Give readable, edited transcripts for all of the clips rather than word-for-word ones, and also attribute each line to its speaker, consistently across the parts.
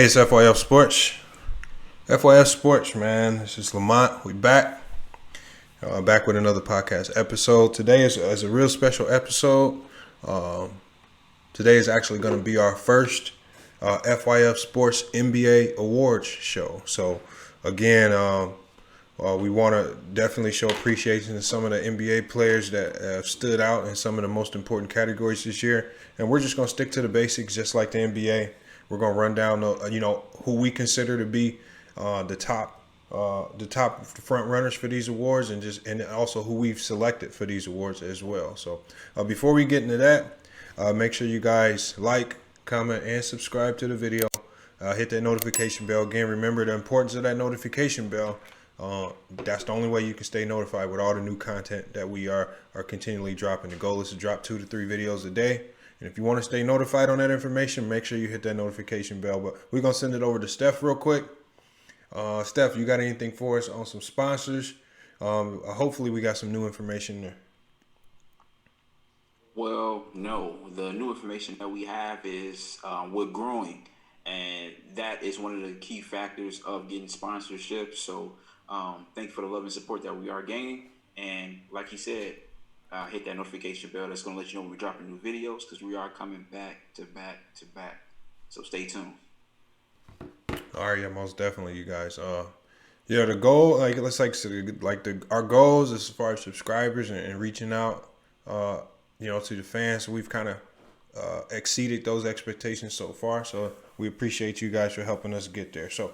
Speaker 1: Hey, it's FYF Sports. FYF Sports, man. This is Lamont. We back. Back with another podcast episode. Today is a real special episode. Today is actually going to be our first FYF Sports NBA Awards show. So, again, we want to definitely show appreciation to some of the NBA players that have stood out in some of the most important categories this year. And we're just going to stick to the basics, just like the NBA. We're going to run down, who we consider to be the top front runners for these awards, and also who we've selected for these awards as well. So before we get into that, make sure you guys like, comment, and subscribe to the video. Hit that notification bell. Again, remember the importance of that notification bell. That's the only way you can stay notified with all the new content that we are continually dropping. The goal is to drop 2 to 3 videos a day. And if you want to stay notified on that information, make sure you hit that notification bell. But we're going to send it over to Steph real quick. Steph, you got anything for us on some sponsors? Hopefully we got some new information there.
Speaker 2: Well, no. The new information that we have is we're growing. And that is one of the key factors of getting sponsorship. So thank you for the love and support that we are gaining. And like he said, hit that notification bell. That's going to let you know when we're dropping new videos, because we are coming back to back to back. So stay tuned.
Speaker 1: All right, yeah, most definitely, you guys. The goal, our goals as far as subscribers and reaching out, to the fans. We've kind of exceeded those expectations so far. So we appreciate you guys for helping us get there. So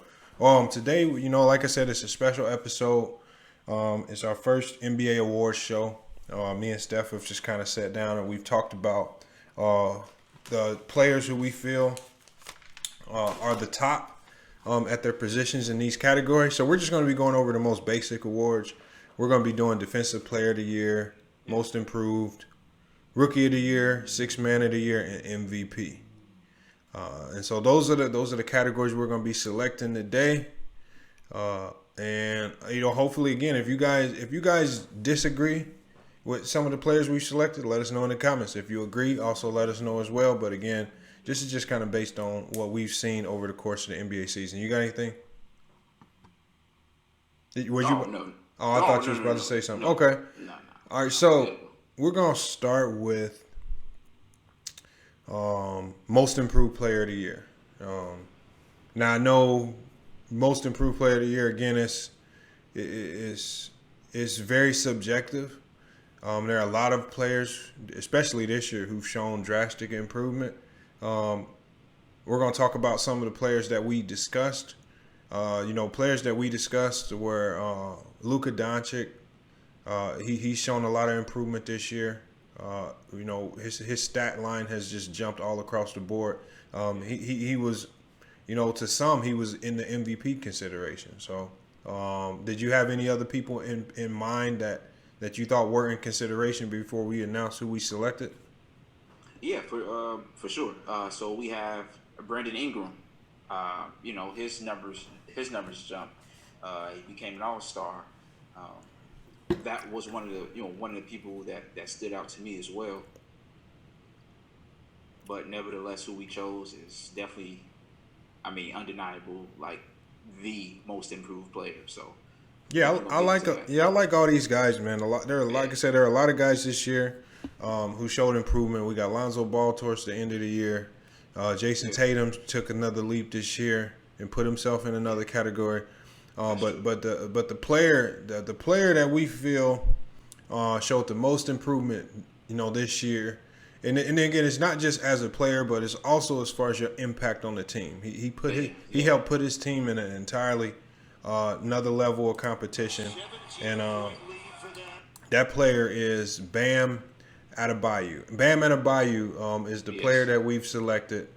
Speaker 1: today, like I said, it's a special episode. It's our first NBA awards show. Me and Steph have just kind of sat down and we've talked about the players who we feel are the top at their positions in these categories. So we're just going to be going over the most basic awards. We're going to be doing Defensive Player of the Year, Most Improved, Rookie of the Year, Sixth Man of the Year, and MVP. And so those are the categories we're going to be selecting today. And hopefully, again, if you guys disagree with some of the players we selected, let us know in the comments. If you agree, also let us know as well. But again, this is just kind of based on what we've seen over the course of the NBA season. You got anything?
Speaker 2: No.
Speaker 1: Oh, I thought you was about to say something.
Speaker 2: No.
Speaker 1: Okay.
Speaker 2: No.
Speaker 1: All right, so we're going to start with Most Improved Player of the Year. Now, I know Most Improved Player of the Year, again, is very subjective. There are a lot of players, especially this year, who've shown drastic improvement. We're going to talk about some of the players that we discussed. Players that we discussed were Luka Doncic. He's shown a lot of improvement this year. His stat line has just jumped all across the board. He was, to some, he was in the MVP consideration. So did you have any other people in mind that you thought were in consideration before we announced who we selected?
Speaker 2: Yeah, for sure. So we have Brandon Ingram. His numbers jumped. He became an all-star. That was one of the people that stood out to me as well. But nevertheless, who we chose is definitely, undeniable, like the most improved player. So.
Speaker 1: Yeah, I like all these guys, man. Like I said, there are a lot of guys this year who showed improvement. We got Lonzo Ball towards the end of the year. Jason Tatum took another leap this year and put himself in another category. But the player that we feel showed the most improvement, this year, and again, it's not just as a player, but it's also as far as your impact on the team. He helped put his team in an entirely another level of competition, and that player is Bam Adebayo. Bam Adebayo is the player that we've selected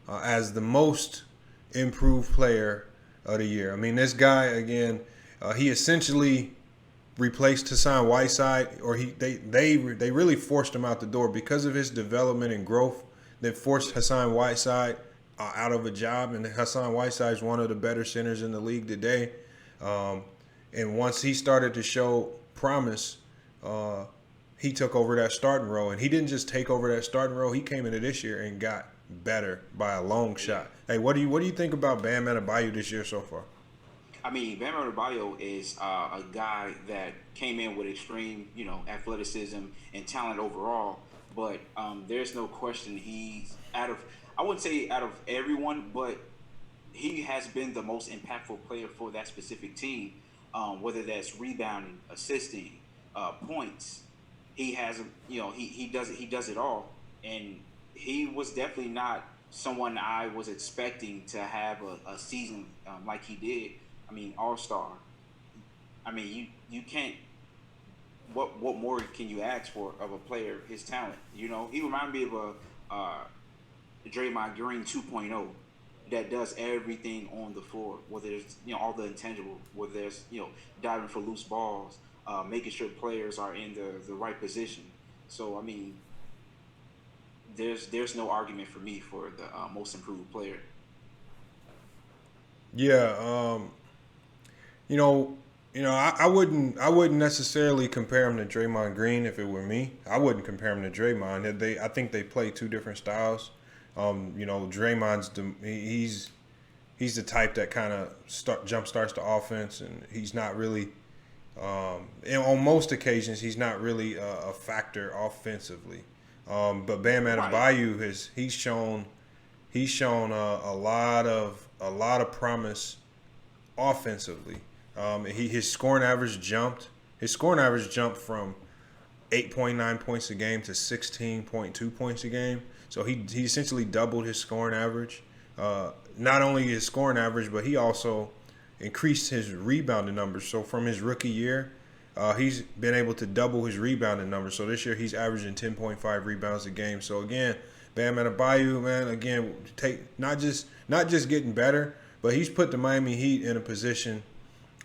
Speaker 1: as the most improved player of the year. This guy, again, he essentially replaced Hassan Whiteside, or they really forced him out the door because of his development and growth. They forced Hassan Whiteside out of a job, and Hassan Whiteside is one of the better centers in the league today. And once he started to show promise, he took over that starting role. And he didn't just take over that starting role. He came into this year and got better by a long shot. Hey, what do you think about Bam Adebayo this year so far?
Speaker 2: I mean, Bam Adebayo is a guy that came in with extreme, athleticism and talent overall. But there's no question he's out of, I wouldn't say out of everyone, but he has been the most impactful player for that specific team. Whether that's rebounding, assisting, points, he has, he does it all, and he was definitely not someone I was expecting to have a season like he did. I mean, All Star. I mean, you can't. What more can you ask for of a player his talent? He reminded me of Draymond Green 2.0 that does everything on the floor. Whether there's all the intangible, whether there's diving for loose balls, making sure players are in the right position. So I mean, there's no argument for me for the most improved player.
Speaker 1: Yeah, I wouldn't necessarily compare him to Draymond Green if it were me. I wouldn't compare him to Draymond. I think they play two different styles. Draymond's he's the type that kind of jump starts the offense, and he's not really. And on most occasions, he's not really a factor offensively. But Bam
Speaker 2: Right.
Speaker 1: Adebayo he's shown a lot of promise offensively. His scoring average jumped. His scoring average jumped from 8.9 points a game to 16.2 points a game. So he essentially doubled his scoring average. Not only his scoring average, but he also increased his rebounding numbers. So from his rookie year, he's been able to double his rebounding numbers. So this year he's averaging 10.5 rebounds a game. So again, Bam Adebayo, man, again, not just getting better, but he's put the Miami Heat in a position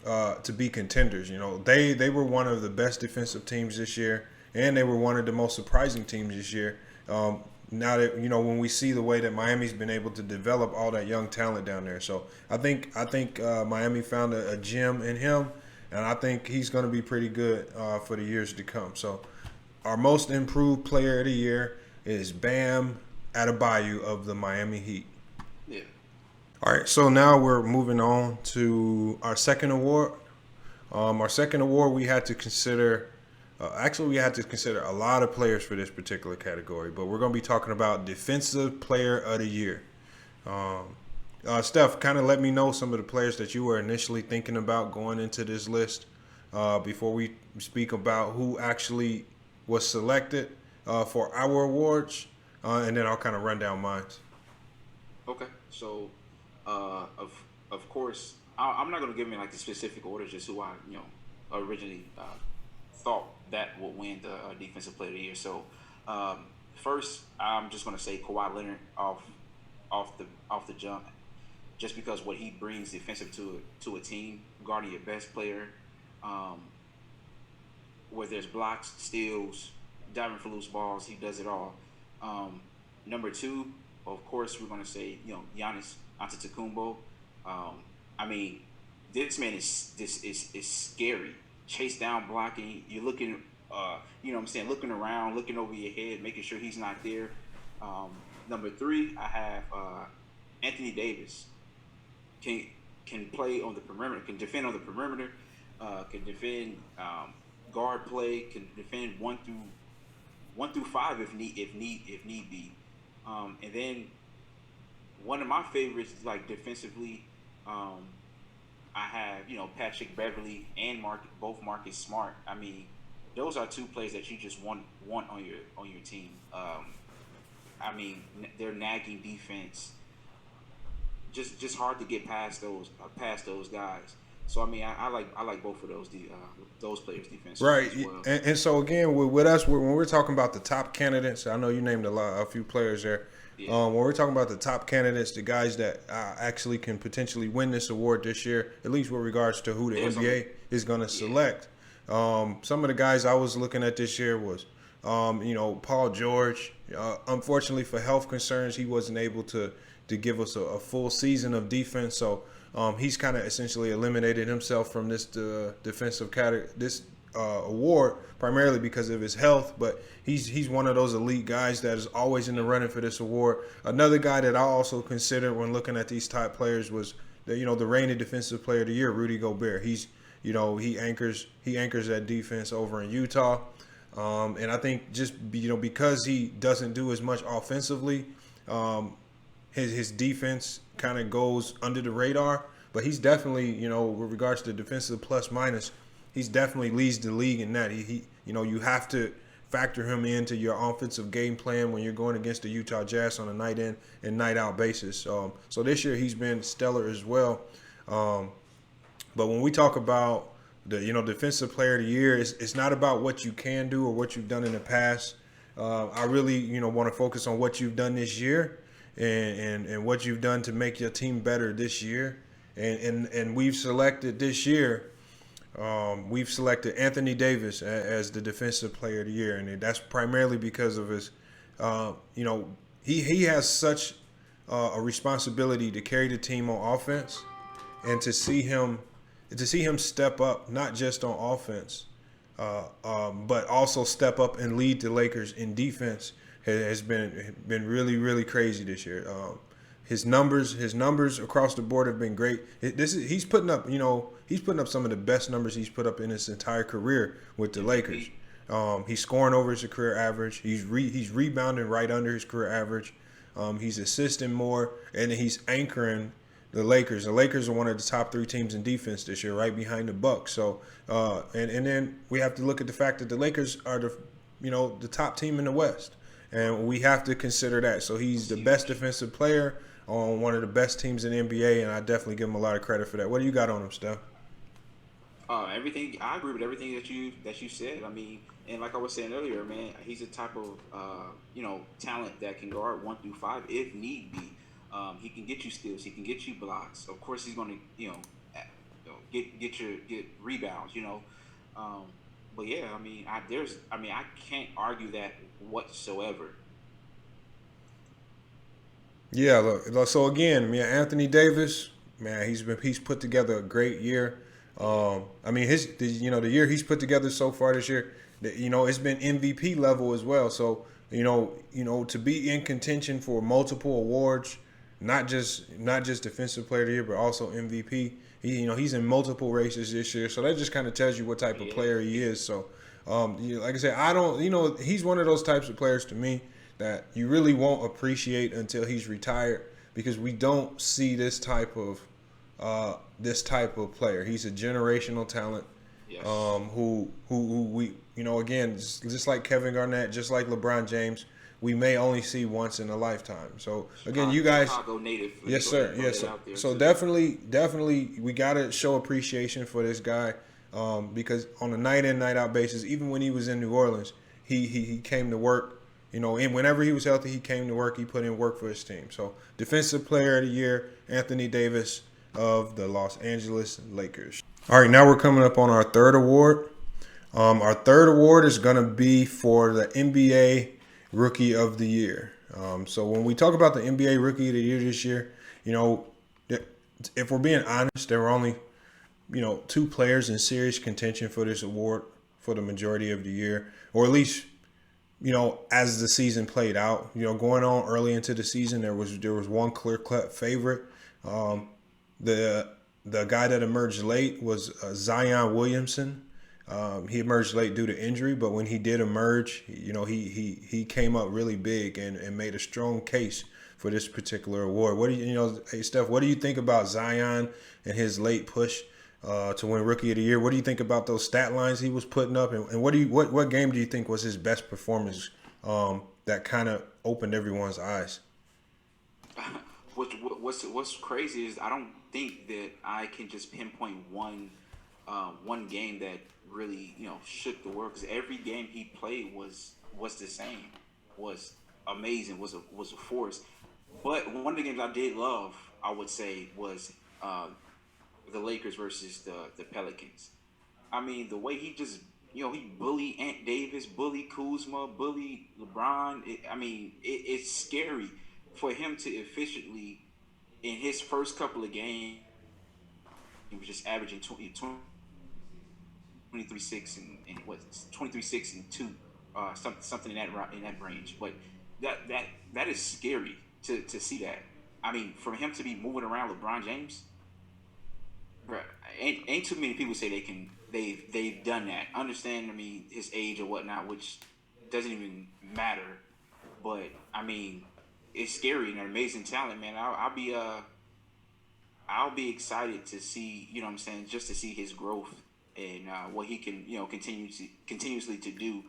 Speaker 1: to be contenders. They were one of the best defensive teams this year, and they were one of the most surprising teams this year. Now that when we see the way that Miami's been able to develop all that young talent down there, so I think Miami found a gem in him, and I think he's going to be pretty good for the years to come. So our most improved player of the year is Bam Adebayo of the Miami Heat.
Speaker 2: Yeah.
Speaker 1: All right, so now we're moving on to our second award. Our second award, we had to consider. We had to consider a lot of players for this particular category, but we're going to be talking about Defensive Player of the Year. Steph, kind of let me know some of the players that you were initially thinking about going into this list before we speak about who actually was selected for our awards, and then I'll kind of run down mine.
Speaker 2: Okay. So, of course, I'm not going to give me like the specific order, just who I originally thought that would win the defensive player of the year. So, first, I'm just going to say Kawhi Leonard off the jump, just because what he brings defensive to a team, guarding your best player, where there's blocks, steals, diving for loose balls, he does it all. Number two, of course, we're going to say Giannis Antetokounmpo. I mean, this man is scary. Chase down, blocking. You're looking, what I'm saying, looking around, looking over your head, making sure he's not there. Number three, I have Anthony Davis. Can play on the perimeter, can defend on the perimeter, can defend guard play, can defend one through five if need be. And then one of my favorites is like defensively. I have Patrick Beverly and both Marcus Smart. I mean, those are two players that you just want on your team. I mean, their nagging defense, just hard to get past those guys. So I mean, I like both of those players defensively
Speaker 1: Right,
Speaker 2: as well.
Speaker 1: and so again with us, when we're talking about the top candidates, I know you named a few players there.
Speaker 2: Yeah.
Speaker 1: When we're talking about the top candidates, the guys that actually can potentially win this award this year, at least with regards to who the NBA is going to select. Some of the guys I was looking at this year was, Paul George. Unfortunately, for health concerns, he wasn't able to give us a full season of defense. So he's kind of essentially eliminated himself from this defensive category, this award primarily because of his health, but he's one of those elite guys that is always in the running for this award. Another guy that I also considered when looking at these top players was the reigning defensive player of the year, Rudy Gobert. He's he anchors that defense over in Utah, and I think just because he doesn't do as much offensively, his defense kind of goes under the radar. But he's definitely, with regards to defensive plus minus, he's definitely leads the league in that. He you have to factor him into your offensive game plan when you're going against the Utah Jazz on a night in and night out basis. So this year he's been stellar as well. But when we talk about the defensive player of the year, it's not about what you can do or what you've done in the past. I really want to focus on what you've done this year and what you've done to make your team better this year. And we've selected this year. We've selected Anthony Davis as the defensive player of the year, and that's primarily because of his, he has such a responsibility to carry the team on offense, and to see him step up not just on offense, but also step up and lead the Lakers in defense has been really, really crazy this year. His numbers across the board have been great. He's putting up some of the best numbers he's put up in his entire career with the Lakers. He's scoring over his career average. He's rebounding right under his career average. He's assisting more, and he's anchoring the Lakers. The Lakers are one of the top 3 teams in defense this year, right behind the Bucks. So, and then we have to look at the fact that the Lakers are the top team in the West, and we have to consider that. So he's the best defensive player on one of the best teams in the NBA, and I definitely give him a lot of credit for that. What do you got on him, Steph?
Speaker 2: Everything. I agree with everything that you said. I mean, and like I was saying earlier, man, he's a type of talent that can guard 1 through 5 if need be. He can get you steals. He can get you blocks. Of course, he's going to get rebounds. But yeah, I mean, I can't argue that whatsoever.
Speaker 1: Yeah, look. So again, Anthony Davis, man, he's put together a great year. I mean, the year he's put together so far this year, it's been MVP level as well. So to be in contention for multiple awards, not just defensive player of the year, but also MVP. He's in multiple races this year. So that just kind of tells you what type of player he is. So, like I said, he's one of those types of players to me that you really won't appreciate until he's retired, because we don't see this type of player. He's a generational talent.
Speaker 2: Yes.
Speaker 1: Who we again, just like Kevin Garnett, just like LeBron James, we may only see once in a lifetime. So again, you guys,
Speaker 2: Chicago native.
Speaker 1: yes sir, yes sir. So definitely, we gotta show appreciation for this guy, because on a night in night out basis, even when he was in New Orleans, he came to work. And whenever he was healthy, he came to work. He put in work for his team. So defensive player of the year, Anthony Davis of the Los Angeles Lakers. All right, now we're coming up on our third award. Our third award is going to be for the NBA Rookie of the Year. So when we talk about the NBA Rookie of the Year this year, if we're being honest, there were only, 2 players in serious contention for this award for the majority of the year, or at least, as the season played out. Going on early into the season, there was one clear-cut favorite. The guy that emerged late was Zion Williamson. He emerged late due to injury, but when he did emerge, he came up really big and made a strong case for this particular award. What do hey Steph, what do you think about Zion and his late push to win Rookie of the Year? What do you think about those stat lines he was putting up, and what game do you think was his best performance that kind of opened everyone's eyes?
Speaker 2: What's crazy is I don't think that I can just pinpoint one game that really shook the world, because every game he played was the same, was amazing, was a force. But one of the games I did love, I would say, was the Lakers versus the Pelicans. I mean, the way he just he bullied Ant Davis, bullied Kuzma, bullied LeBron. It's scary for him to efficiently, in his first couple of games, he was just averaging 20 23-6 and what 23-6-2, something in that range. But that is scary to see that. I mean, for him to be moving around LeBron James, bro, ain't too many people say they've done that. Understand? I mean, his age or whatnot, which doesn't even matter. But I mean, it's scary and an amazing talent, man. I'll be excited to see, you know what I'm saying, just to see his growth and what he can, continuously to do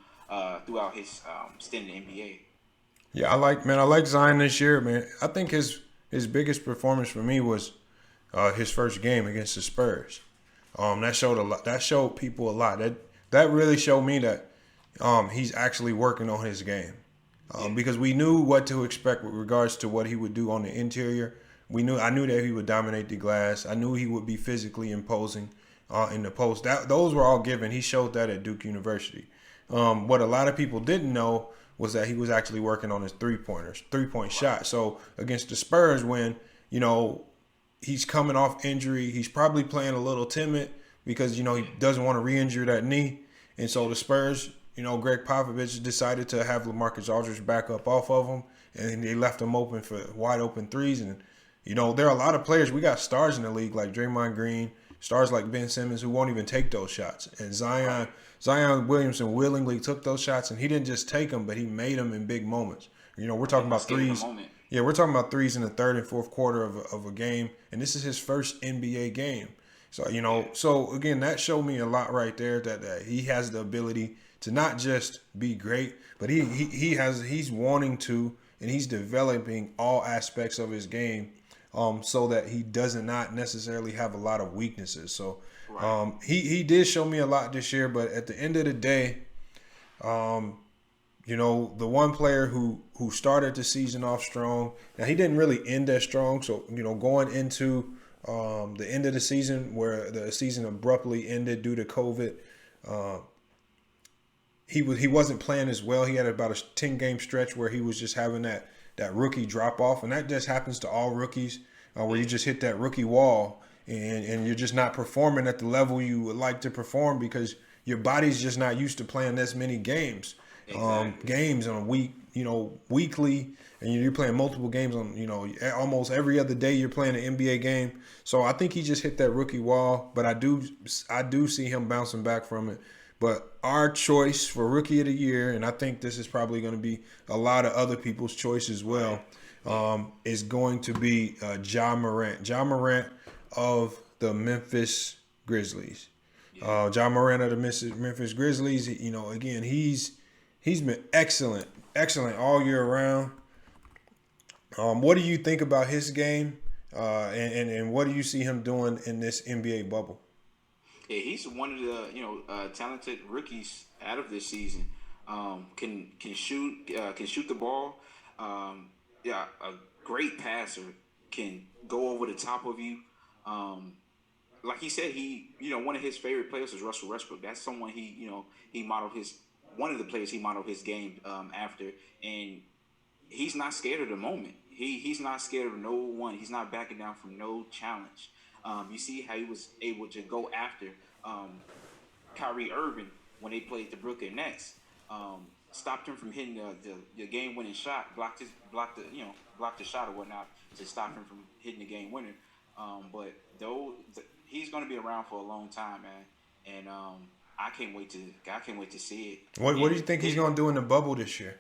Speaker 2: throughout his stint in the NBA.
Speaker 1: Yeah, I like Zion this year, man. I think his biggest performance for me was his first game against the Spurs. That showed a lot. That showed people a lot. That really showed me that he's actually working on his game. Because we knew what to expect with regards to what he would do on the interior. I knew that he would dominate the glass. I knew he would be physically imposing in the post. Those were all given. He showed that at Duke University. What a lot of people didn't know was that he was actually working on his three-point shot. So against the Spurs, when he's coming off injury, he's probably playing a little timid because he doesn't want to re-injure that knee, and so the Spurs. Greg Popovich decided to have LaMarcus Aldridge back up off of him, and they left him open for wide open threes. And, there are a lot of players. We got stars in the league like Draymond Green, stars like Ben Simmons who won't even take those shots. And Zion Williamson willingly took those shots, and he didn't just take them, but he made them in big moments. We're talking about threes. Yeah, we're talking about threes in the third and fourth quarter of a game, and this is his first NBA game. So, so again, that showed me a lot right there that he has the ability to not just be great, but he's wanting to, and he's developing all aspects of his game, so that he does not necessarily have a lot of weaknesses. So he did show me a lot this year, but at the end of the day, the one player who started the season off strong, now he didn't really end that strong. So going into the end of the season, where the season abruptly ended due to COVID. He wasn't playing as well. He had about a 10-game stretch where he was just having that rookie drop off, and that just happens to all rookies, where you just hit that rookie wall and you're just not performing at the level you would like to perform because your body's just not used to playing this many games.
Speaker 2: Exactly.
Speaker 1: Games on a weekly, and you're playing multiple games on almost every other day you're playing an NBA game. So I think he just hit that rookie wall, but I do see him bouncing back from it. But our choice for Rookie of the Year, and I think this is probably going to be a lot of other people's choice as well, is going to be Ja Morant. Ja Morant of the Memphis Grizzlies. Ja Morant of the Memphis Grizzlies, again, he's been excellent all year round. What do you think about his game, and what do you see him doing in this NBA bubble?
Speaker 2: Yeah, he's one of the talented rookies out of this season. Can shoot the ball. A great passer, can go over the top of you. Like he said, one of his favorite players was Russell Westbrook. That's someone he modeled one of the players he modeled his game after, and he's not scared of the moment. He's not scared of no one. He's not backing down from no challenge. You see how he was able to go after Kyrie Irving when they played the Brooklyn Nets. Stopped him from hitting the game-winning shot, blocked the shot or whatnot to stop him from hitting the game winner. But he's going to be around for a long time, man. And I can't wait to see it.
Speaker 1: What do you think he's going to do in the bubble this year?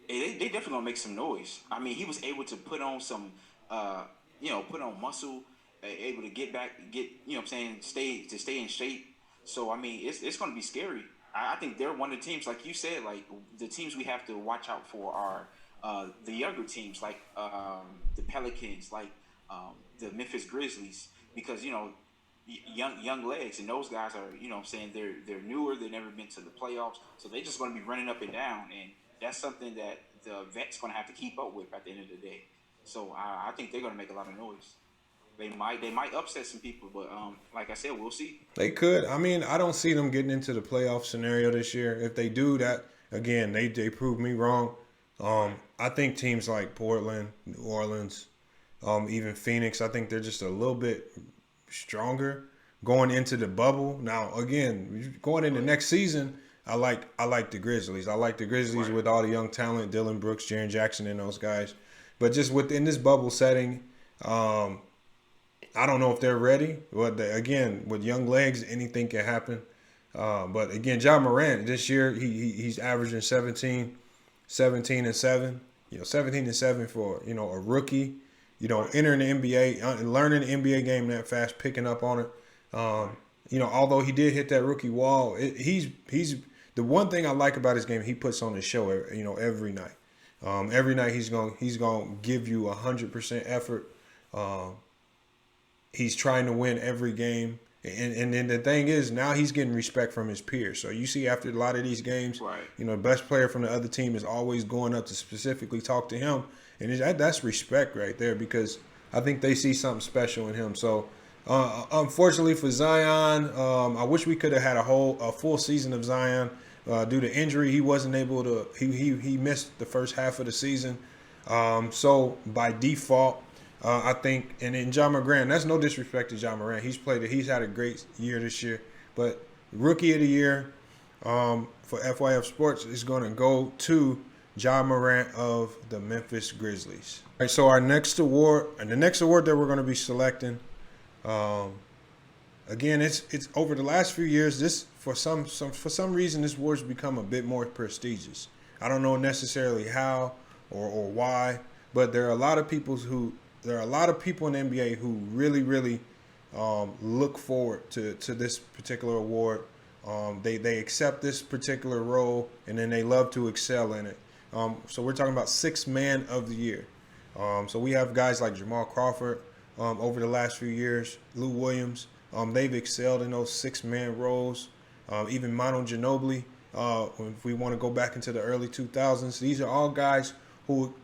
Speaker 2: They definitely going to make some noise. I mean, he was able to put on some, put on muscle, able to get back, stay in shape. So, I mean, it's going to be scary. I think they're one of the teams, like you said, like the teams we have to watch out for are the younger teams, like the Pelicans, like the Memphis Grizzlies, because young legs, and those guys are they're newer, they've never been to the playoffs, so they're just going to be running up and down, and that's something that the vets going to have to keep up with at the end of the day. So I think they're going to make a lot of noise. They might upset some people, but like I said, we'll see.
Speaker 1: They could. I mean, I don't see them getting into the playoff scenario this year. If they do that, again, they prove me wrong. I think teams like Portland, New Orleans, even Phoenix, I think they're just a little bit stronger. going into the bubble. Now, again, going into next season, I like the Grizzlies. I like the Grizzlies with all the young talent, Dylan Brooks, Jaren Jackson, and those guys. But just within this bubble setting, I don't know if they're ready. But again, with young legs, anything can happen. But again, Ja Morant this year he's averaging 17 and 7. 17 and 7 for a rookie. Entering the NBA, learning the NBA game that fast, picking up on it. Although he did hit that rookie wall, he's the one thing I like about his game. He puts on his show, every night. Every night he's gonna give you 100% effort. He's trying to win every game. And then the thing is, now he's getting respect from his peers. So you see, after a lot of these games, the best player from the other team is always going up to specifically talk to him, and that's respect right there, because I think they see something special in him. So, unfortunately for Zion, I wish we could have had a full season of Zion. Due to injury, he wasn't able to. He missed the first half of the season. So by default, I think, and in Ja Morant, that's no disrespect to Ja Morant. He's had a great year this year. But Rookie of the Year for FYF Sports is going to go to Ja Morant of the Memphis Grizzlies. All right, so our next award, and the next award that we're going to be selecting, again, it's over the last few years. This for some reason this award's become a bit more prestigious. I don't know necessarily how or why, but there are a lot of people in the NBA who really look forward to this particular award. They accept this particular role, and then they love to excel in it. So we're talking about Sixth Man of the Year. So we have guys like Jamal Crawford over the last few years, Lou Williams. They've excelled in those six-man roles. Even Manu Ginobili, if we want to go back into the early 2000s, these are all guys who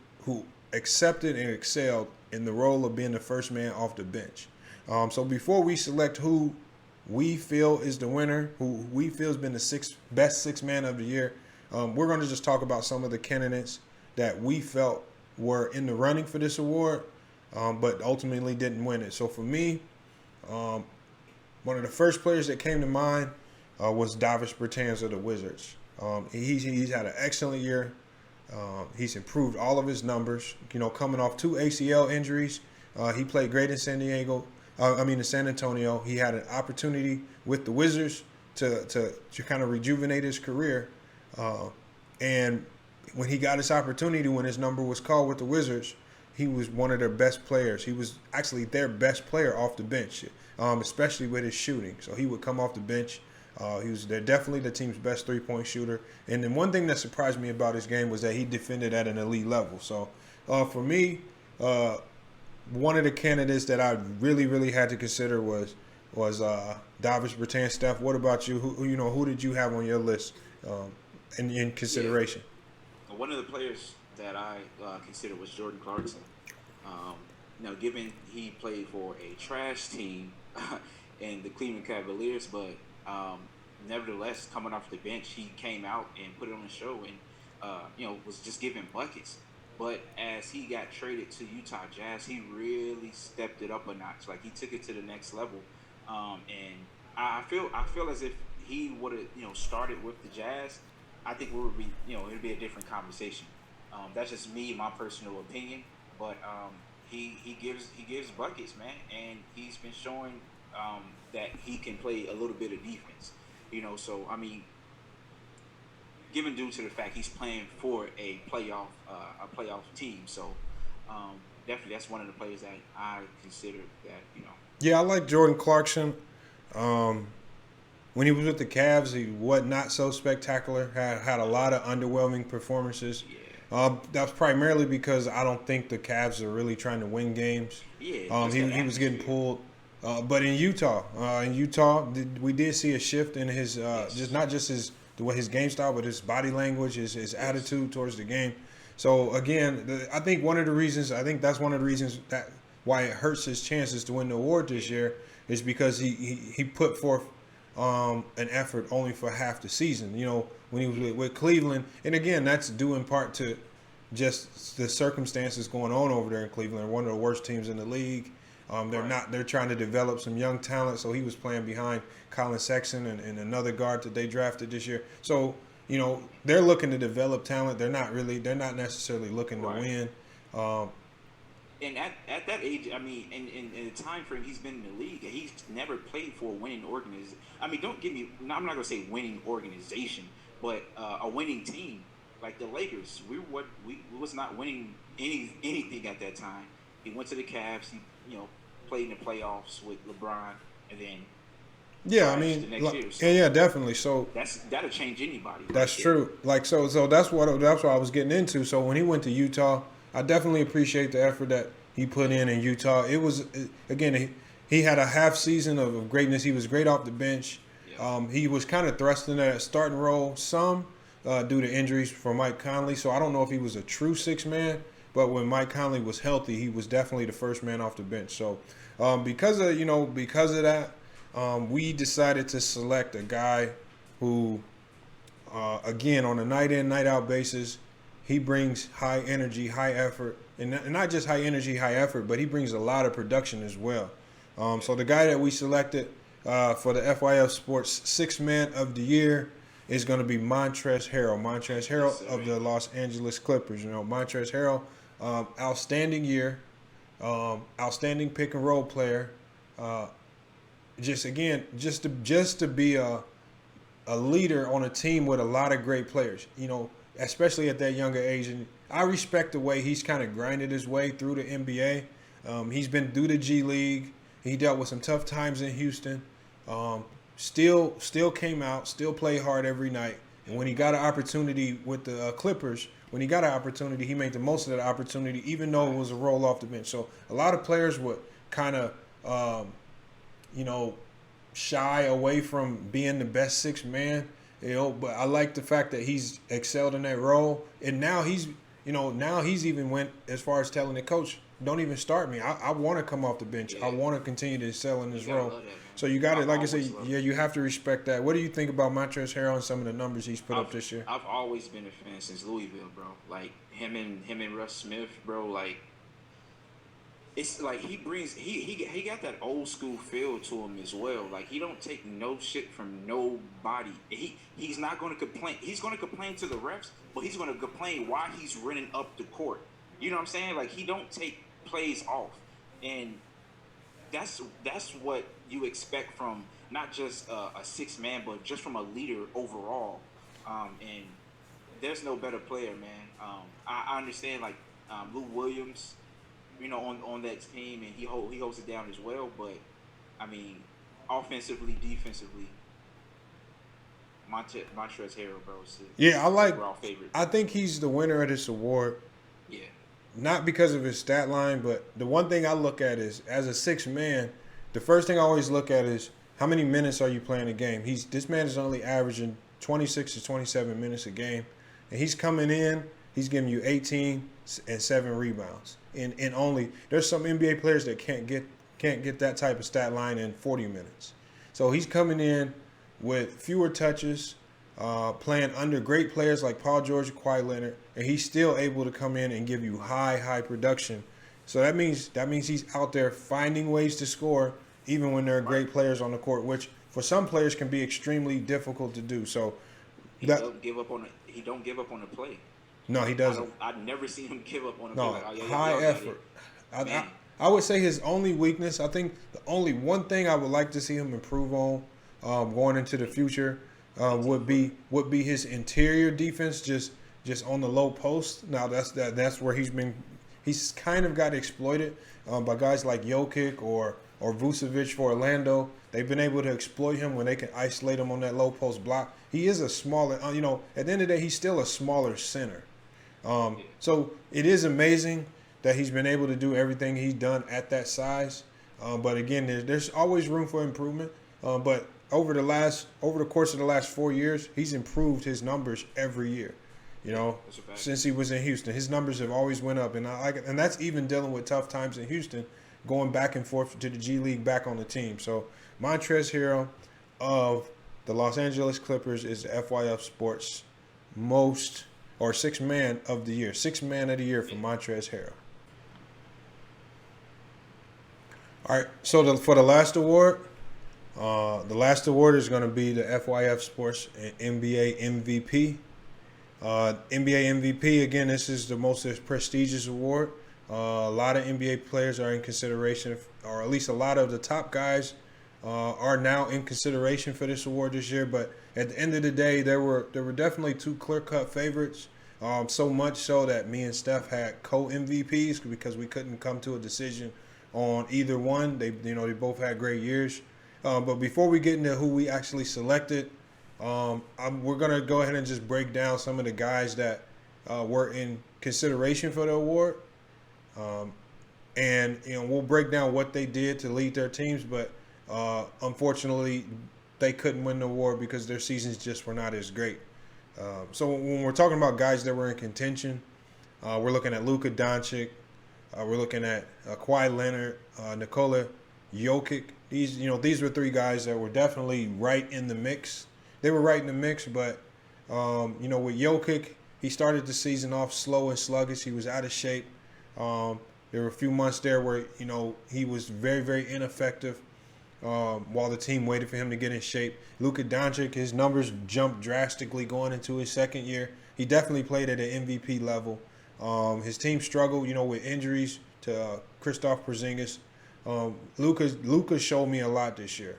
Speaker 1: accepted and excelled in the role of being the first man off the bench. So before we select who we feel is the winner, who we feel has been the best sixth man of the year, we're going to just talk about some of the candidates that we felt were in the running for this award, but ultimately didn't win it. So for me, one of the first players that came to mind was Davis Bertans of the Wizards. He's had an excellent year. He's improved all of his numbers. Coming off 2 ACL injuries, he played great in San Antonio. He had an opportunity with the Wizards to kind of rejuvenate his career. And when he got his opportunity, when his number was called with the Wizards, he was one of their best players. He was actually their best player off the bench, especially with his shooting. So he would come off the bench. They're definitely the team's best three-point shooter. And then one thing that surprised me about his game was that he defended at an elite level. So for me, one of the candidates that I really had to consider was Davis Bertans. Steph, what about you? Who did you have on your list in consideration?
Speaker 2: Yeah. One of the players that I considered was Jordan Clarkson. Given he played for a trash team in the Cleveland Cavaliers, but nevertheless, coming off the bench, he came out and put it on the show and, was just giving buckets. But as he got traded to Utah Jazz, he really stepped it up a notch. Like, he took it to the next level. And I feel as if he would have, started with the Jazz, I think we would be, it'd be a different conversation. That's just me, my personal opinion. But he gives buckets, man, and he's been showing that he can play a little bit of defense. So I mean, given due to the fact he's playing for a playoff team, so definitely that's one of the players that I consider that.
Speaker 1: Yeah, I like Jordan Clarkson. When he was with the Cavs, he was not so spectacular. Had a lot of underwhelming performances.
Speaker 2: Yeah.
Speaker 1: That was primarily because I don't think the Cavs are really trying to win games.
Speaker 2: Yeah.
Speaker 1: He was getting pulled. But in Utah, we did see a shift in his not just his game style, but his body language, his attitude towards the game. So again, I think that's one of the reasons that why it hurts his chances to win the award this year is because he put forth an effort only for half the season. When he was with Cleveland, and again, that's due in part to just the circumstances going on over there in Cleveland. One of the worst teams in the league. They're trying to develop some young talent. So he was playing behind Colin Sexton and another guard that they drafted this year. So they're looking to develop talent. They're not necessarily looking to win.
Speaker 2: And at that age, I mean, in the time frame he's been in the league, he's never played for a winning organization. I mean, don't get me. I'm not going to say winning organization, but a winning team. Like the Lakers, we was not winning anything at that time. He went to the Cavs. He played in the playoffs with LeBron, and then
Speaker 1: I mean,
Speaker 2: the next year. So
Speaker 1: yeah, definitely. So
Speaker 2: that'll change anybody.
Speaker 1: That's true. Like so that's what I was getting into. So when he went to Utah, I definitely appreciate the effort that he put in Utah. It was again he had a half season of greatness. He was great off the bench. Yeah. He was kind of thrust in that starting role some due to injuries for Mike Conley. So I don't know if he was a true six man, but when Mike Conley was healthy, he was definitely the first man off the bench. So because of that, we decided to select a guy who, again, on a night in, night out basis, he brings high energy, high effort, and not just high energy, high effort, but he brings a lot of production as well. So the guy that we selected for the FYF Sports Sixth Man of the Year is going to be Montrezl Harrell. Montrezl Harrell of the Los Angeles Clippers. Montrezl Harrell, outstanding year, outstanding pick and roll player. Just to be a leader on a team with a lot of great players, especially at that younger age. And I respect the way he's kind of grinded his way through the NBA. He's been through the G League. He dealt with some tough times in Houston. Still came out, still played hard every night. And when he got an opportunity with the Clippers, he made the most of that opportunity, even though it was a roll off the bench. So a lot of players would kind of, shy away from being the best sixth man. But I like the fact that he's excelled in that role. And now he's even went as far as telling the coach, don't even start me. I want to come off the bench. Yeah. I want to continue to excel in this role. So you got to, like I said, you have to respect that. What do you think about Montrezl Harrell and some of the numbers he's put up this year?
Speaker 2: I've always been a fan since Louisville, bro. Like him and Russ Smith, bro. Like it's like he got that old school feel to him as well. Like he don't take no shit from nobody. He's not going to complain. He's going to complain to the refs, but he's going to complain while he's running up the court. You know what I'm saying? Like he don't take plays off, and that's what you expect from not just a six man, but just from a leader overall. And there's no better player, man. I understand like Lou Williams, on that team, and he holds it down as well. But I mean, offensively, defensively, Montrezl Harrell, bro, overall favorite.
Speaker 1: I think he's the winner of this award.
Speaker 2: Yeah.
Speaker 1: Not because of his stat line, but the one thing I look at is, as a sixth man, the first thing I always look at is how many minutes are you playing a game. This man is only averaging 26 to 27 minutes a game, and he's coming in. He's giving you 18 and 7 rebounds. And only there's some NBA players that can't get that type of stat line in 40 minutes. So he's coming in with fewer touches, playing under great players like Paul George and Kawhi Leonard, and he's still able to come in and give you high production. So that means he's out there finding ways to score even when there are great players on the court, which for some players can be extremely difficult to do. So
Speaker 2: he don't give up on the play.
Speaker 1: No, he doesn't.
Speaker 2: I've never seen him give up on a play.
Speaker 1: High effort. I would say his only weakness, I think the only one thing I would like to see him improve on going into the future would be his interior defense, just on the low post. Now that's where he's kind of got exploited by guys like Jokic or Vucevic for Orlando. They've been able to exploit him when they can isolate him on that low post block. He is a smaller, at the end of the day, he's still a smaller center. So it is amazing that he's been able to do everything he's done at that size. But again, there's always room for improvement. But over the course of the last 4 years, he's improved his numbers every year. Since he was in Houston, his numbers have always went up, and that's even dealing with tough times in Houston, going back and forth to the G League, back on the team. So Montrezl Harrell of the Los Angeles Clippers is the FYF Sports Sixth Man of the Year. Sixth Man of the Year for Montrezl Harrell. All right. So for the last award is going to be the FYF Sports NBA MVP. NBA MVP, again, this is the most prestigious award. A lot of NBA players are in consideration, or at least a lot of the top guys are now in consideration for this award this year. But at the end of the day, there were definitely two clear-cut favorites. So much so that me and Steph had co-MVPs because we couldn't come to a decision on either one. They both had great years. But before we get into who we actually selected, we're gonna go ahead and just break down some of the guys that were in consideration for the award, and we'll break down what they did to lead their teams. But unfortunately, they couldn't win the award because their seasons just were not as great. So when we're talking about guys that were in contention, we're looking at Luka Doncic, we're looking at Kawhi Leonard, Nikola Jokic. These were three guys that were definitely right in the mix. They were right in the mix, but with Jokic, he started the season off slow and sluggish. He was out of shape. There were a few months there where he was very, very ineffective while the team waited for him to get in shape. Luka Doncic, his numbers jumped drastically going into his second year. He definitely played at an MVP level. His team struggled, with injuries to Kristaps Porzingis. Luka showed me a lot this year.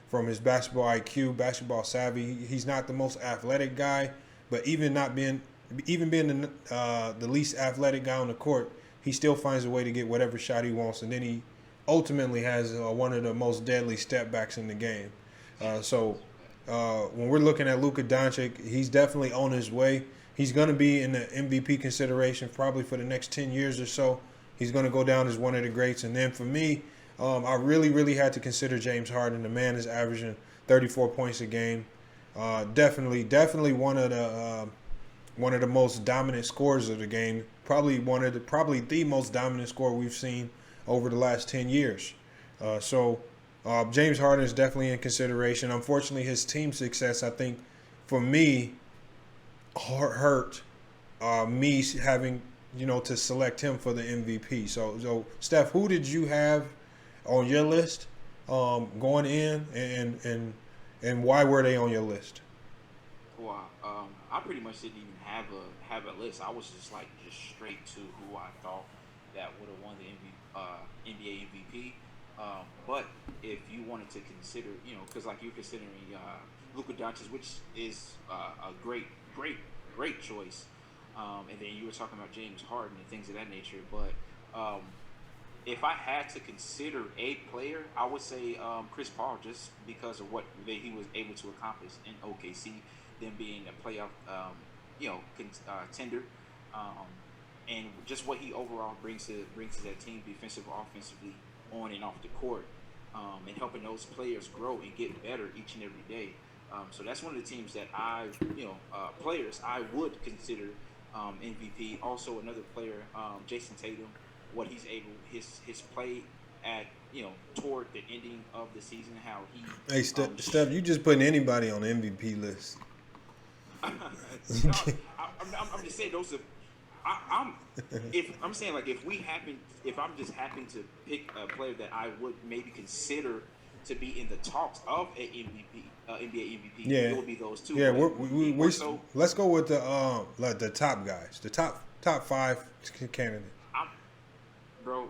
Speaker 1: From his basketball IQ, basketball savvy, he's not the most athletic guy, but even being the least athletic guy on the court, he still finds a way to get whatever shot he wants, and then he ultimately has one of the most deadly step backs in the game. When we're looking at Luka Doncic, he's definitely on his way. He's going to be in the MVP consideration probably for the next 10 years or so. He's going to go down as one of the greats. And then for me, I really, really had to consider James Harden. The man is averaging 34 points a game. Definitely one of the most dominant scorers of the game. Probably the most dominant scorer we've seen over the last 10 years. James Harden is definitely in consideration. Unfortunately, his team success, I think, for me, hurt me having to select him for the MVP. So Steph, who did you have on your list going in, and why were they on your list?
Speaker 2: Well, I pretty much didn't even have a list. I was just straight to who I thought that would have won the NBA MVP. But if you wanted to consider, because you're considering Luka Doncic, which is a great choice. And then you were talking about James Harden and things of that nature. But if I had to consider a player, I would say Chris Paul, just because of what he was able to accomplish in OKC, them being a playoff, contender, and just what he overall brings to that team, defensively, offensively, on and off the court, and helping those players grow and get better each and every day. So that's one of the teams that players I would consider MVP. Also, another player, Jason Tatum, what he's able, his play at toward the ending of the season, how he.
Speaker 1: Hey, Steph, you just putting anybody on the MVP list.
Speaker 2: I'm just saying those are. If I'm just happen to pick a player that I would maybe consider to be in the talks of an MVP, NBA MVP, it would be those two.
Speaker 1: Yeah, let's go with the top guys, the top 5 candidates.
Speaker 2: When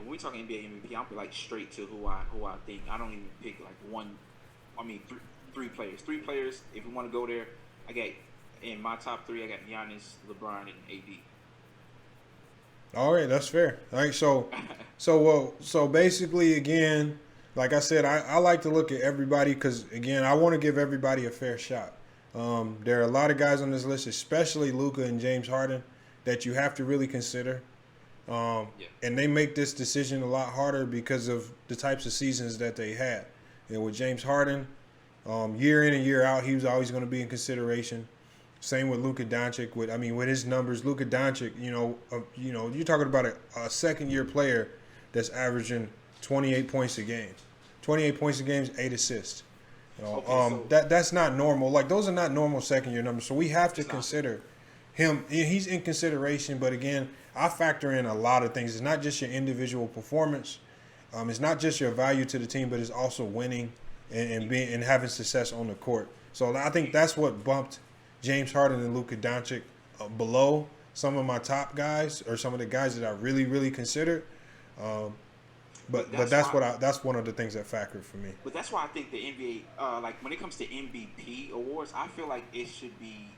Speaker 2: we talk NBA MVP, I'm straight to who I think. I don't even pick one. I mean, three players. Three players. If we want to go there, I got in my top 3. I got Giannis, LeBron, and AD.
Speaker 1: All right, that's fair. All right, so basically, again, like I said, I like to look at everybody because, again, I want to give everybody a fair shot. There are a lot of guys on this list, especially Luka and James Harden, that you have to really consider. And they make this decision a lot harder because of the types of seasons that they had. And with James Harden, year in and year out, he was always going to be in consideration. Same with Luka Doncic. With his numbers, Luka Doncic, you're talking about a second-year player that's averaging 28 points a game. 28 points a game is 8 assists. That's not normal. Those are not normal second-year numbers. So we have to consider he's in consideration, but again, I factor in a lot of things. It's not just your individual performance. It's not just your value to the team, but it's also winning and being and having success on the court. So I think that's what bumped James Harden and Luka Doncic below some of my top guys or some of the guys that I really, really considered. But that's one of the things that factored for me.
Speaker 2: But that's why I think the NBA, like when it comes to MVP awards, I feel like it should be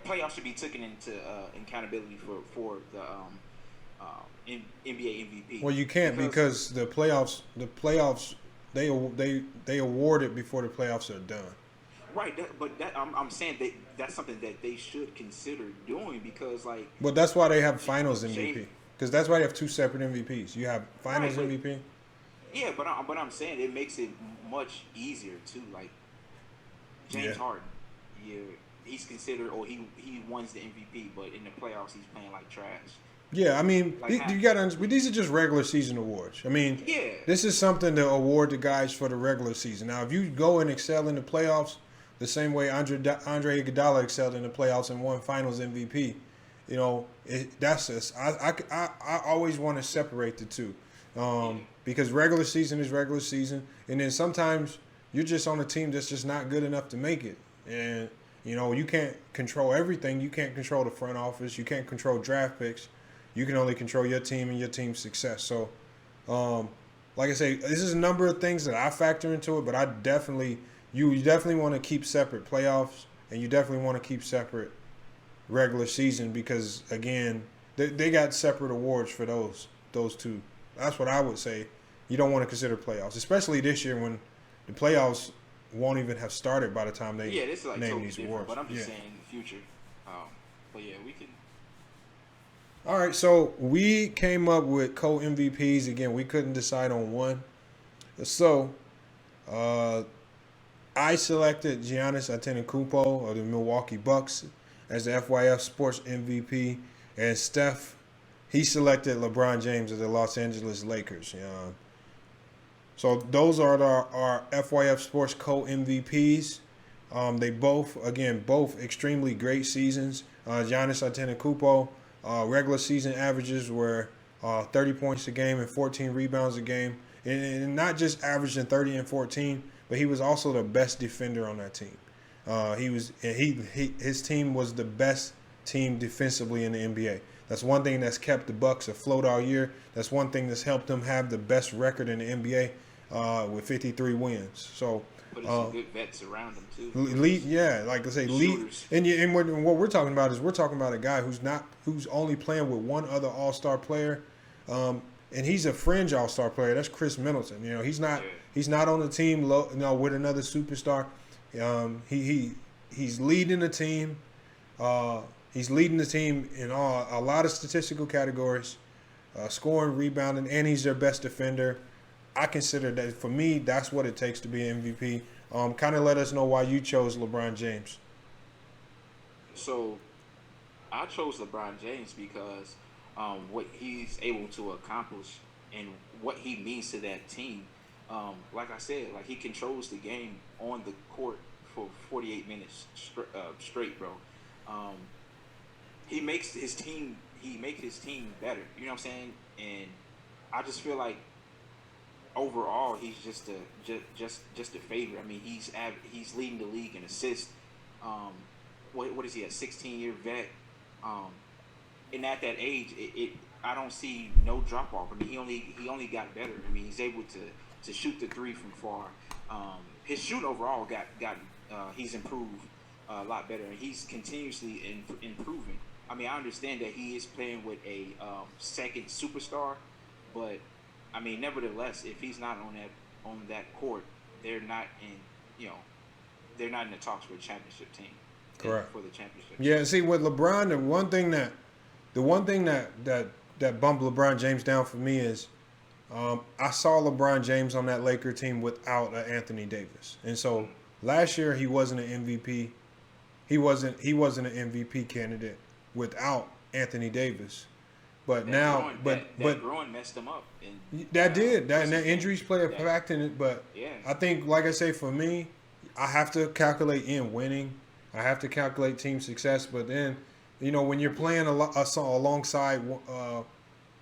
Speaker 2: playoffs should be taken into accountability for the NBA MVP.
Speaker 1: Well, you can't because the playoffs they award it before the playoffs are done.
Speaker 2: Right, I'm saying that's something that they should consider doing because like.
Speaker 1: But that's why they have Finals MVP. Because that's why they have two separate MVPs. You have Finals MVP.
Speaker 2: Yeah, but I'm saying it makes it much easier too. Like James Harden, he's considered or he wins the MVP, but in the playoffs he's playing like trash.
Speaker 1: Yeah, I mean, you got to understand. These are just regular season awards. I mean, this is something to award the guys for the regular season. Now, if you go and excel in the playoffs, the same way Andre Iguodala excelled in the playoffs and won Finals MVP, you know, that's just I always want to separate the two, because regular season is regular season, and then sometimes you're just on a team that's just not good enough to make it, and you know you can't control everything. You can't control the front office. You can't control draft picks. You can only control your team and your team's success. So, like I say, this is a number of things that I factor into it, but you definitely want to keep separate playoffs, and you definitely want to keep separate regular season because, again, they got separate awards for those two. That's what I would say. You don't want to consider playoffs, especially this year when the playoffs won't even have started by the time they
Speaker 2: this is like
Speaker 1: name
Speaker 2: totally
Speaker 1: these
Speaker 2: different,
Speaker 1: awards.
Speaker 2: But I'm just saying in the future. But yeah, we can.
Speaker 1: All right, so we came up with co-MVPs. Again, we couldn't decide on one. So, I selected Giannis Antetokounmpo of the Milwaukee Bucks as the FYF Sports MVP, and Steph, he selected LeBron James of the Los Angeles Lakers. So those are our FYF Sports co-MVPs. They both extremely great seasons. Giannis Antetokounmpo, regular season averages were 30 points a game and 14 rebounds a game, and not just averaging 30 and 14, but he was also the best defender on that team. His team was the best team defensively in the NBA. That's one thing that's kept the Bucks afloat all year. That's one thing that's helped them have the best record in the NBA with 53 wins. So
Speaker 2: putting some good vets around them too.
Speaker 1: Like I say, lead. And what we're talking about is we're talking about a guy who's only playing with one other All-Star player, and he's a fringe All-Star player. That's Chris Middleton. You know, he's not on the team with another superstar. He's leading the team. He's leading the team in a lot of statistical categories, scoring, rebounding, and he's their best defender. I consider that, for me, that's what it takes to be an MVP. Kind of let us know why you chose LeBron James.
Speaker 2: So, I chose LeBron James because what he's able to accomplish and what he means to that team. Like I said, like he controls the game on the court for 48 minutes straight, bro. He makes his team better. You know what I'm saying? And I just feel like overall he's just a favorite. I mean, he's leading the league in assists. What is he, a 16-year vet? And at that age, I don't see no drop off. I mean, he only got better. I mean, he's able to shoot the three from far. His shoot overall got he's improved a lot better, and he's continuously improving. I mean, I understand that he is playing with a second superstar, but I mean, nevertheless, if he's not on that court, they're not in the talks for a championship team.
Speaker 1: Correct.
Speaker 2: For the championship.
Speaker 1: Yeah. See, with LeBron, the one thing that bumped LeBron James down for me is I saw LeBron James on that Laker team without Anthony Davis, and so last year he wasn't an MVP. He wasn't an MVP candidate without Anthony Davis. But that
Speaker 2: growing messed him up. And
Speaker 1: that injuries play a factor in it. But I think, like I say, for me, I have to calculate in winning. I have to calculate team success. But then, when you're playing alongside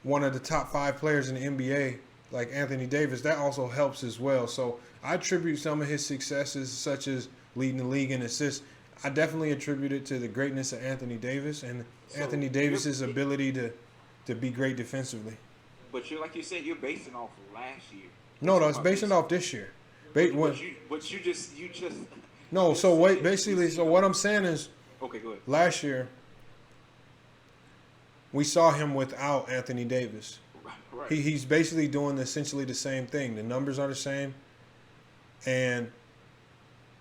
Speaker 1: one of the top 5 players in the NBA, like Anthony Davis, that also helps as well. So I attribute some of his successes, such as leading the league in assists. I definitely attribute it to the greatness of Anthony Davis and Anthony Davis's ability to be great defensively.
Speaker 2: But like you said, you're basing off of last year.
Speaker 1: No, it's basing off this year.
Speaker 2: But you just.
Speaker 1: No, so wait. Basically, so what I'm saying is,
Speaker 2: okay, go ahead.
Speaker 1: Last year, we saw him without Anthony Davis.
Speaker 2: Right.
Speaker 1: He's basically doing essentially the same thing. The numbers are the same, and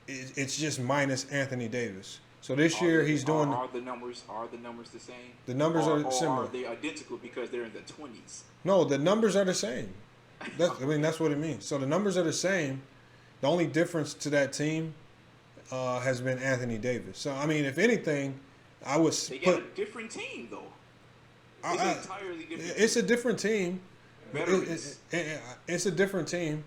Speaker 1: it's just minus Anthony Davis. So this year he's doing.
Speaker 2: Are the numbers the same?
Speaker 1: The numbers are similar.
Speaker 2: Or are they identical because they're in the 20s?
Speaker 1: No, the numbers are the same. That's what it means. So the numbers are the same. The only difference to that team has been Anthony Davis. So I mean, if anything, I would
Speaker 2: They got a different team though. It's an entirely different.
Speaker 1: It's a different team. It's a different team.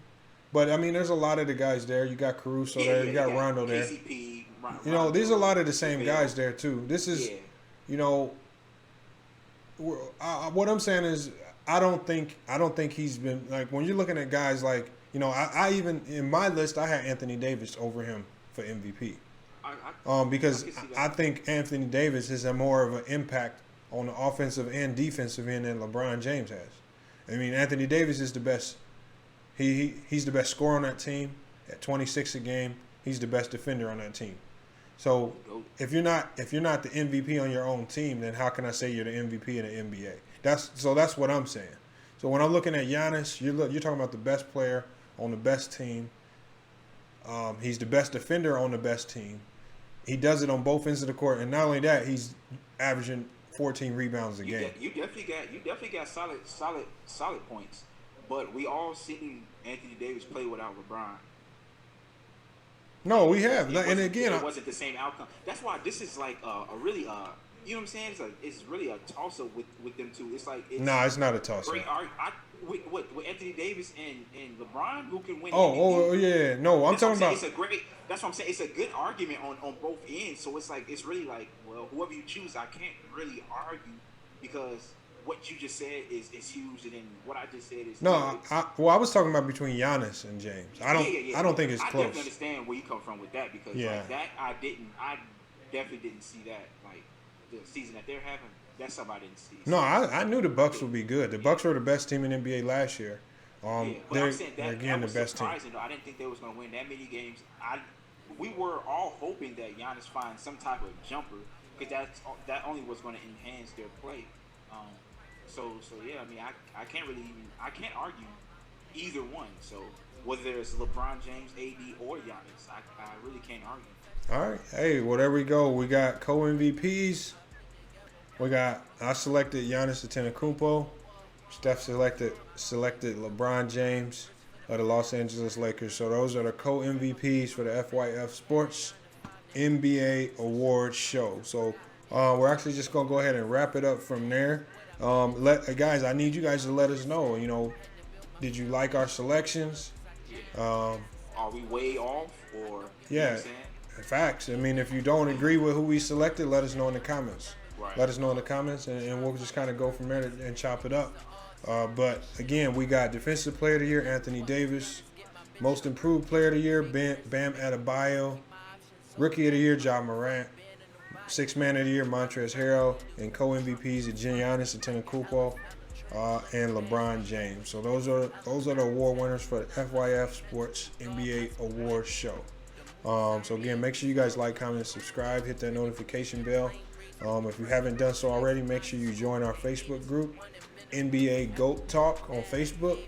Speaker 1: But I mean, there's a lot of the guys there. You got Caruso there. You got Rondo there.
Speaker 2: KCP,
Speaker 1: These are a lot of the same guys there too. This is, what I'm saying is, I don't think he's been like when you're looking at guys like I even in my list I had Anthony Davis over him for MVP. Because I think Anthony Davis has a more of an impact on the offensive and defensive end than LeBron James has. I mean, Anthony Davis is the best. He's the best scorer on that team at 26 a game. He's the best defender on that team. So if you're not the MVP on your own team, then how can I say you're the MVP in the NBA? That's what I'm saying. So when I'm looking at Giannis, you're talking about the best player on the best team. He's the best defender on the best team. He does it on both ends of the court, and not only that, he's averaging 14 rebounds a game.
Speaker 2: You definitely got solid points. But we all seen Anthony Davis play without LeBron.
Speaker 1: No, we have. And again,
Speaker 2: it wasn't the same outcome. That's why this is like a really you know what I'm saying? It's really a toss up with them two. It's like
Speaker 1: it's not a toss up.
Speaker 2: With Anthony Davis and LeBron, who can win?
Speaker 1: Oh yeah, no, I'm talking about.
Speaker 2: That's what I'm saying. It's a good argument on both ends. So it's really like, well, whoever you choose, I can't really argue because what you just said is huge, and then what I just said is
Speaker 1: no. I was talking about between Giannis and James. I don't think it's close.
Speaker 2: I definitely understand where you come from with that because like that I definitely didn't see that like the season that they're having. That's something I didn't see.
Speaker 1: No, I knew the Bucks would be good. The Bucks were the best team in NBA last year.
Speaker 2: But I'm saying
Speaker 1: they're again
Speaker 2: that was
Speaker 1: the best
Speaker 2: surprising,
Speaker 1: team.
Speaker 2: Though. I didn't think they was going to win that many games. We were all hoping that Giannis finds some type of jumper because that only was going to enhance their play. So yeah, I mean, I can't argue either one. So whether it's LeBron James, AD, or Giannis, I really can't argue.
Speaker 1: All right, hey, whatever we go, we got co-MVPs. I selected Giannis Antetokounmpo. Steph selected LeBron James of the Los Angeles Lakers. So those are the co-MVPs for the FYF Sports NBA Awards show. So we're actually just gonna go ahead and wrap it up from there. Guys, I need you guys to let us know. Did you like our selections?
Speaker 2: Are we way off or?
Speaker 1: Yeah, facts. I mean, if you don't agree with who we selected, let us know in the comments.
Speaker 2: Right.
Speaker 1: Let us know in the comments, and we'll just kind of go from there and chop it up. But again, we got Defensive Player of the Year, Anthony Davis. Most Improved Player of the Year, Bam Adebayo. Rookie of the Year, Ja Morant. Sixth Man of the Year, Montrezl Harrell. And co-MVPs, Giannis Antetokounmpo and LeBron James. So those are the award winners for the FYF Sports NBA Awards show. So again, make sure you guys like, comment, and subscribe. Hit that notification bell. If you haven't done so already, make sure you join our Facebook group, NBA GOAT Talk on Facebook.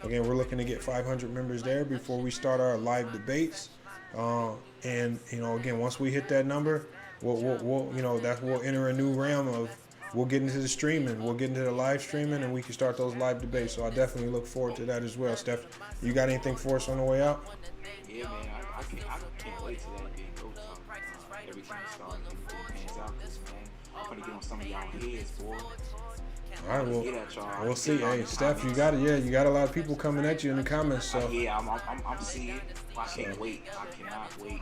Speaker 1: Again, we're looking to get 500 members there before we start our live debates. And again, once we hit that number, we'll enter a new realm of we'll get into the streaming, we'll get into the live streaming, and we can start those live debates. So I definitely look forward to that as well. Steph, you got anything for us on the way out?
Speaker 2: Yeah, man, I can't wait till that NBA GOAT Talk. Everything starts, everything pans out, because man, I'm gonna get on some of y'all heads, boy.
Speaker 1: All right, we'll see. Hey, Steph, you got a lot of people coming at you in the comments. So
Speaker 2: yeah, I'm seeing. I can't wait. I cannot wait.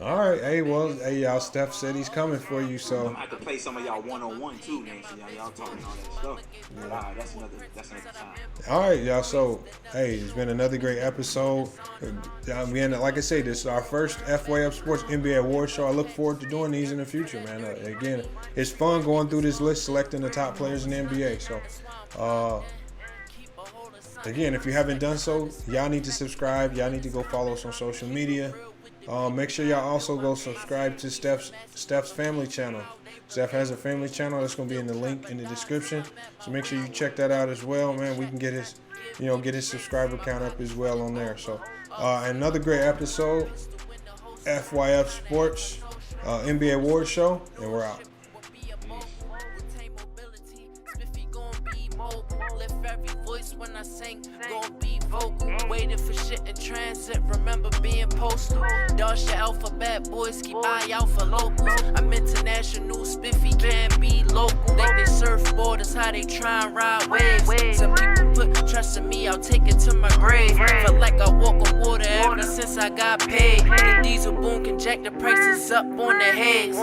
Speaker 1: All right, hey, well, hey, y'all, Steph said he's coming for you,
Speaker 2: I'm
Speaker 1: so
Speaker 2: gonna have to play some of y'all one-on-one too, man. So y'all talking all that stuff. But that's another time.
Speaker 1: all right, y'all. So, hey, it's been another great episode. Again, like I said, this is our first FYF Sports NBA Award show. I look forward to doing these in the future, man. Again, it's fun going through this list, selecting the top players in the NBA. So, again, if you haven't done so, y'all need to subscribe. Y'all need to go follow us on social media. Make sure y'all also go subscribe to Steph's family channel. Steph has a family channel that's going to be in the link in the description. So make sure you check that out as well, man. We can get his subscriber count up as well on there. So another great episode, FYF Sports NBA Award Show, and we're out.
Speaker 3: When I sing, gon' be vocal. Waiting for shit in transit, remember being postal. Dodge the alphabet, boys, keep eye out for locals. I'm international, Spiffy can't be local. Think they surf borders, how they try and ride waves. Some people put trust in me, I'll take it to my grave. Felt like I walk on water ever since I got paid. The diesel boom can jack the prices up on the heads.